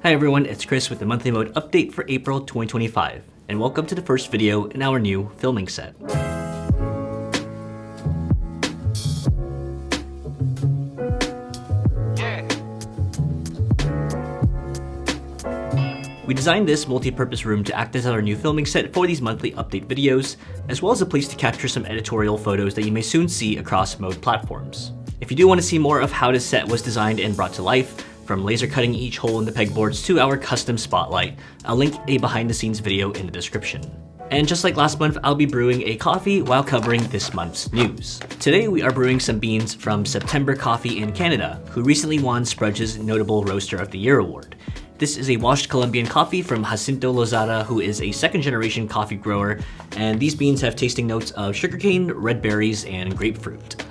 Hi everyone, it's Chris with the monthly mode update for April 2025, and welcome to the first video in our new filming set. We designed this multi-purpose room to act as our new filming set for these monthly update videos, as well as a place to capture some editorial photos that you may soon see across mode platforms. If you do want to see more of how this set was designed and brought to life, from laser cutting each hole in the pegboards to our custom spotlight, I'll link a behind the scenes video in the description. And just like last month, I'll be brewing a coffee while covering this month's news. Today we are brewing some beans from September Coffee in Canada, who recently won Sprudge's Notable Roaster of the Year award. This is a washed Colombian coffee from Jacinto Lozada, who is a second generation coffee grower, and these beans have tasting notes of sugarcane, red berries, and grapefruit.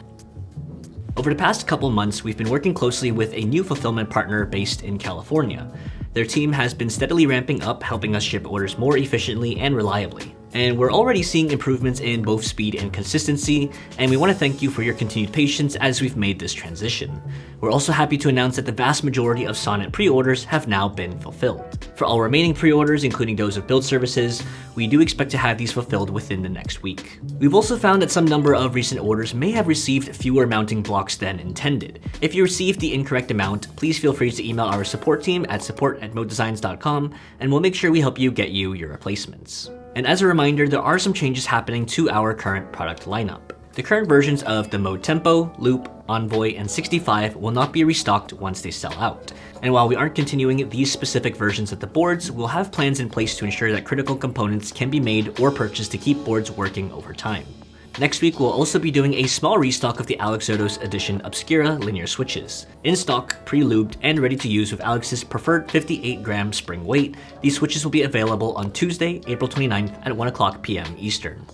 Over the past couple months, we've been working closely with a new fulfillment partner based in California. Their team has been steadily ramping up, helping us ship orders more efficiently and reliably. And we're already seeing improvements in both speed and consistency, and we want to thank you for your continued patience as we've made this transition. We're also happy to announce that the vast majority of Sonnet pre-orders have now been fulfilled. For all remaining pre-orders, including those of build services, we do expect to have these fulfilled within the next week. We've also found that some number of recent orders may have received fewer mounting blocks than intended. If you received the incorrect amount, please feel free to email our support team at support@modedesigns.com, and we'll make sure we help you get you your replacements. And as a reminder, there are some changes happening to our current product lineup. The current versions of the Mode Tempo, Loop, Envoy, and 65 will not be restocked once they sell out. And while we aren't continuing these specific versions of the boards, we'll have plans in place to ensure that critical components can be made or purchased to keep boards working over time. Next week, we'll also be doing a small restock of the Alexotos Edition Obscura linear switches. In stock, pre-lubed, and ready to use with Alex's preferred 58-gram spring weight, these switches will be available on Tuesday, April 29th at 1:00 p.m. Eastern.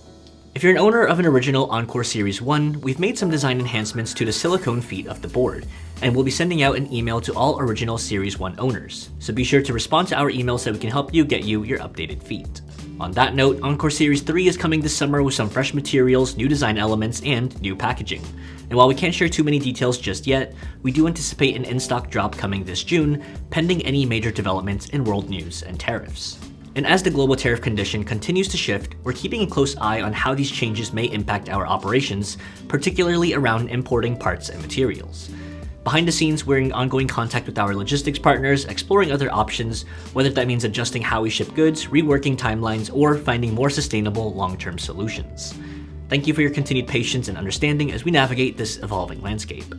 If you're an owner of an original Encore Series 1, we've made some design enhancements to the silicone feet of the board, and we'll be sending out an email to all original Series 1 owners. So be sure to respond to our email so we can help you get you your updated feet. On that note, Encore Series 3 is coming this summer with some fresh materials, new design elements, and new packaging. And while we can't share too many details just yet, we do anticipate an in-stock drop coming this June, pending any major developments in world news and tariffs. And as the global tariff condition continues to shift, we're keeping a close eye on how these changes may impact our operations, particularly around importing parts and materials. Behind the scenes, we're in ongoing contact with our logistics partners, exploring other options, whether that means adjusting how we ship goods, reworking timelines, or finding more sustainable long-term solutions. Thank you for your continued patience and understanding as we navigate this evolving landscape.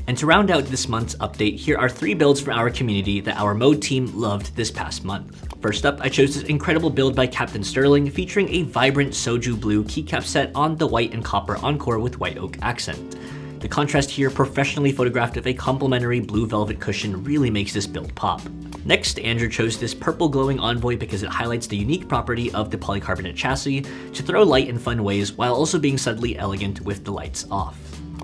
And to round out this month's update, here are 3 builds from our community that our mode team loved this past month. First up, I chose this incredible build by Captain Sterling featuring a vibrant Soju blue keycap set on the white and copper Encore with white oak accent. The contrast here, professionally photographed with a complementary blue velvet cushion, really makes this build pop. Next, Andrew chose this purple glowing Envoy because it highlights the unique property of the polycarbonate chassis to throw light in fun ways while also being subtly elegant with the lights off.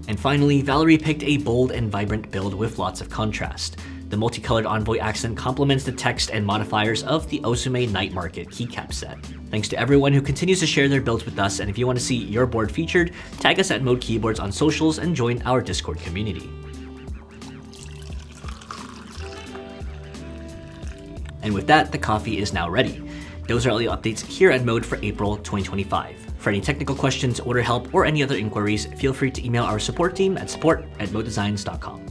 And finally, Valerie picked a bold and vibrant build with lots of contrast. The multicolored Envoy accent complements the text and modifiers of the Osume Night Market keycap set. Thanks to everyone who continues to share their builds with us, and if you want to see your board featured, tag us at Mode Keyboards on socials and join our Discord community. And with that, the coffee is now ready. Those are all the updates here at Mode for April 2025. For any technical questions, order help, or any other inquiries, feel free to email our support team at support@modedesigns.com.